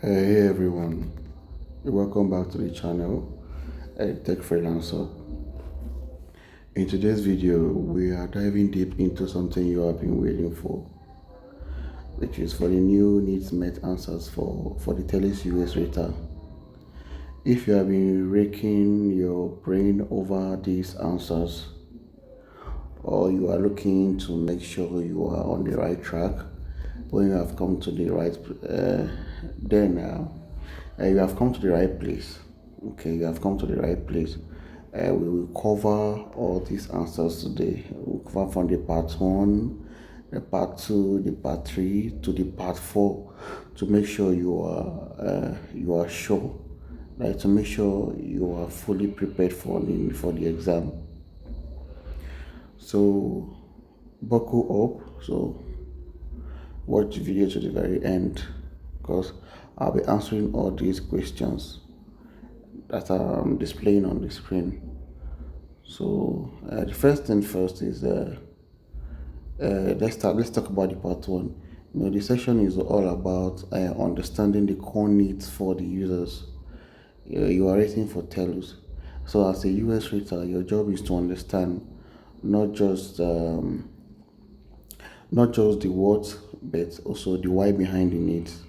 Hey everyone, welcome back to the channel, Tech Freelancer. In today's video, we are diving deep into something you have been waiting for, which is for the new needs met answers for the Telus U.S. retail. If you have been raking your brain over these answers, or you are looking to make sure you are on the right track, when you have come to the right, then you have come to the right place. Okay, you have come to the right place. We will cover all these answers today. We'll cover from the part one, the part two, the part three to the part four, to make sure you are sure, right? To make sure you are fully prepared for the exam. So buckle up. So watch the video to the very end, because I'll be answering all these questions that I'm displaying on the screen. So the first thing first is let's talk about the part one. The session is all about understanding the core needs for the users. You are rating for TELUS. So as a US rater, your job is to understand not just um, not just the what, but also the why behind the needs.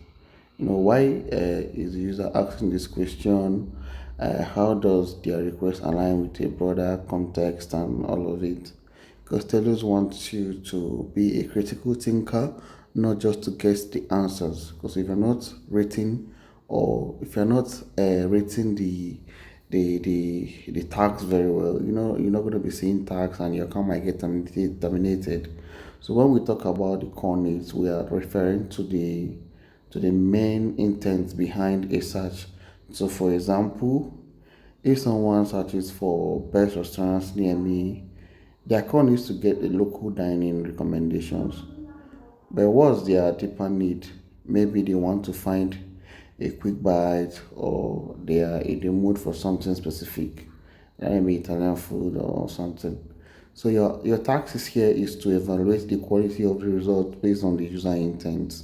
Why is the user asking this question? How does their request align with a broader context and all of it? Because Telus wants you to be a critical thinker, not just to guess the answers. Because if you're not rating, or if you're not rating the tags very well, you're not going to be seeing tags, and your account might get terminated. So when we talk about the core needs, we are referring to the main intent behind a search. So, for example, if someone searches for best restaurants near me, their core needs to get the local dining recommendations. But what's their deeper need? Maybe they want to find a quick bite, or they are in the mood for something specific, maybe Italian food or something. So your task is here is to evaluate the quality of the result based on the user intent.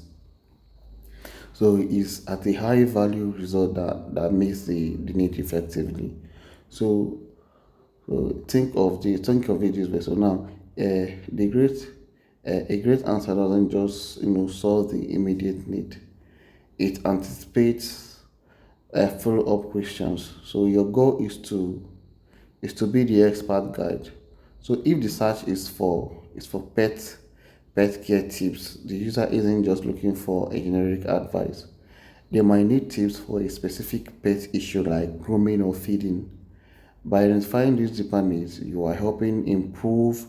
So it's at a high value result that makes the need effectively. So, think of it this way. So now, the great a great answer doesn't just solve the immediate need. It anticipates follow-up questions. So your goal is to be the expert guide. So if the search is for pet care tips, the user isn't just looking for a generic advice. They might need tips for a specific pet issue like grooming or feeding. By identifying these deeper needs, you are helping improve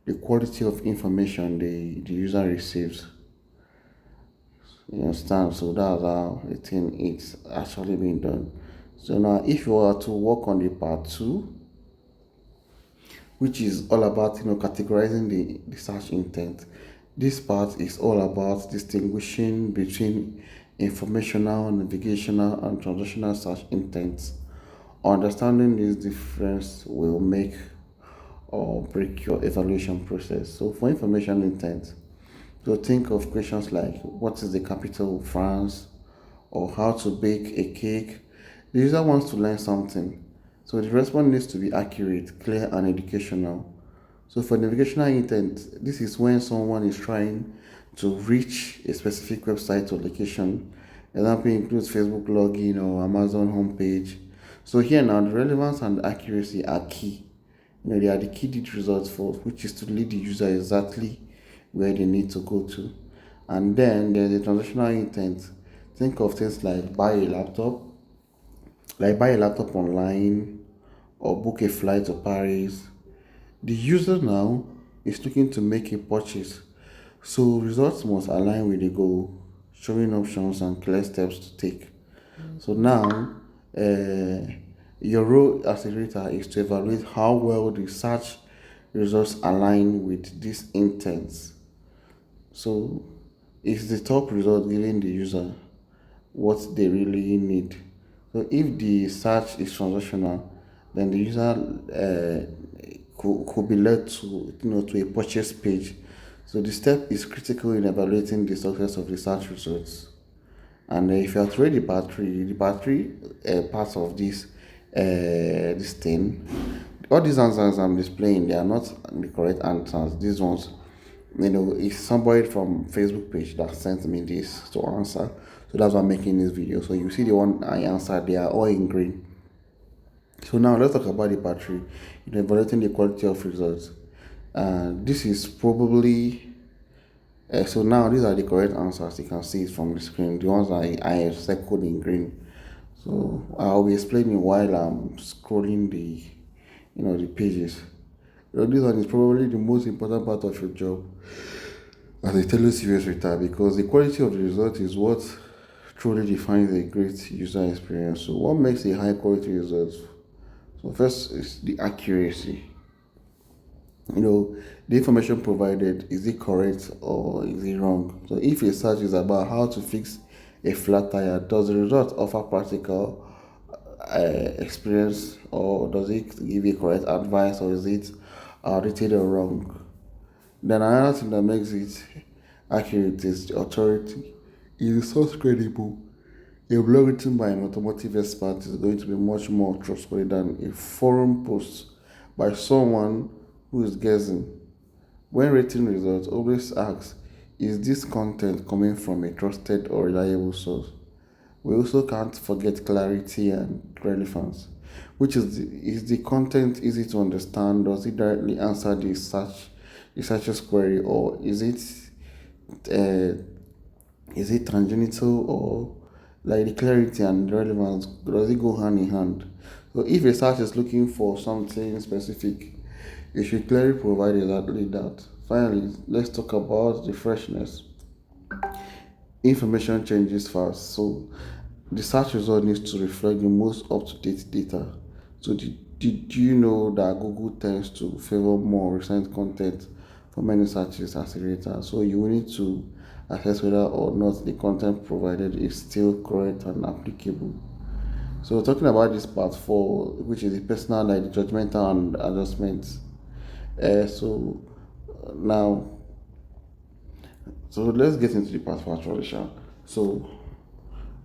the quality of information the user receives. You understand? So that's how the thing is actually being done. So now, if you are to work on the part two, which is all about categorizing the search intent. This part is all about distinguishing between informational, navigational, and transactional search intents. Understanding this difference will make or break your evaluation process. So for information intent, so think of questions like what is the capital of France, or how to bake a cake. The user wants to learn something, so the response needs to be accurate, clear, and educational. So for navigational intent, this is when someone is trying to reach a specific website or location. Example includes Facebook login or Amazon homepage. So here now, the relevance and accuracy are key. They are the key results for which is to lead the user exactly where they need to go to. And then there's the transactional intent. Think of things like buy a laptop online, or book a flight to Paris. The user now is looking to make a purchase, so results must align with the goal, showing options and clear steps to take. So now, uh, your role as a rater is to evaluate how well the search results align with these intents. So, is the top result giving the user what they really need? So, if the search is transactional, then the user could be led to a purchase page. So, the step is critical in evaluating the success of the search results. And if you are to rate the battery part of this thing, all these answers I'm displaying, they are not the correct answers. These ones, it's somebody from Facebook page that sent me this to answer. So that's why I'm making this video. So you see the one I answered, they are all in green. So now let's talk about the battery, evaluating the quality of results. This is probably so now these are the correct answers. You can see it from the screen. The ones I circled in green. So I'll be explaining while I'm scrolling the pages. This one is probably the most important part of your job as a Telus U.S retailer, because the quality of the result is what truly defines a great user experience. So what makes a high quality result? So first is the accuracy. The information provided, is it correct or is it wrong? So if a search is about how to fix a flat tire, does the result offer practical experience, or does it give you correct advice, or is it outdated or wrong? Then another thing that makes it accurate is the authority. Is the source credible? A blog written by an automotive expert is going to be much more trustworthy than a forum post by someone who is guessing. When rating results, always ask, is this content coming from a trusted or reliable source? We also can't forget clarity and relevance, which is the content easy to understand? Does it directly answer the searcher's query, or uh, is it tangential, or like the clarity and relevance, does it go hand in hand? So if a search is looking for something specific, you should clearly provide exactly that. Finally, let's talk about the freshness. Information changes fast, so the search result needs to reflect the most up-to-date data. So did you know that Google tends to favor more recent content for many searches as a rater? So you will need to assess whether or not the content provided is still correct and applicable. So talking about this part 4, which is the personal, like the judgmental and adjustments. So now, so let's get into the part 4 actually. So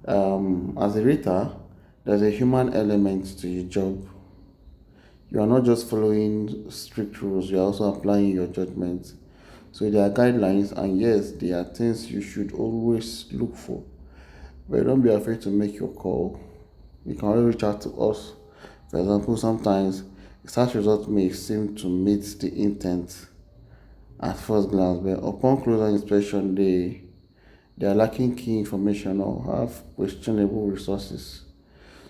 as a reader, there's a human element to your job. You are not just following strict rules, you are also applying your judgment. So there are guidelines, and yes, there are things you should always look for. But don't be afraid to make your call. You can always reach out to us. For example, sometimes search results may seem to meet the intent at first glance, but upon closer inspection, they are lacking key information or have questionable resources.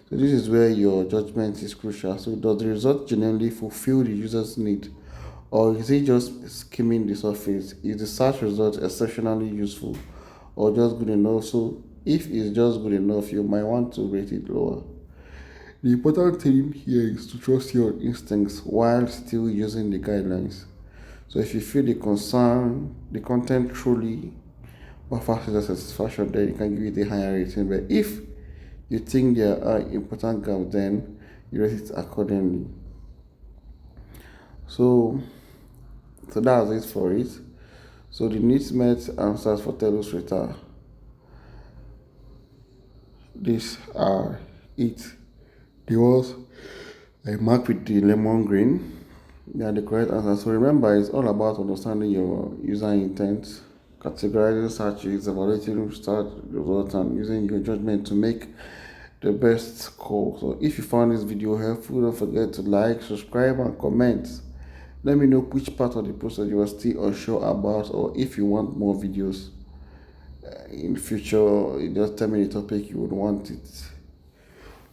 So this is where your judgment is crucial. So does the result genuinely fulfill the user's need, or is it just skimming the surface? Is the search result exceptionally useful or just good enough? So if it's just good enough, you might want to rate it lower. The important thing here is to trust your instincts while still using the guidelines. So if you feel the content truly offers user satisfaction, then you can give it a higher rating. But if you think there are important gaps, then you rate it accordingly. So that's it for it. So the needs met answers for Telus Reta. These are it. The ones I marked with the lemon green. They are the correct answers. So remember, it's all about understanding your user intent, categorizing searches, evaluating search results, and using your judgment to make the best call. So if you found this video helpful, don't forget to like, subscribe, and comment. Let me know which part of the process you are still unsure about, or if you want more videos in future. Just tell me the topic you would want it,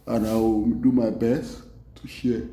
and I will do my best to share.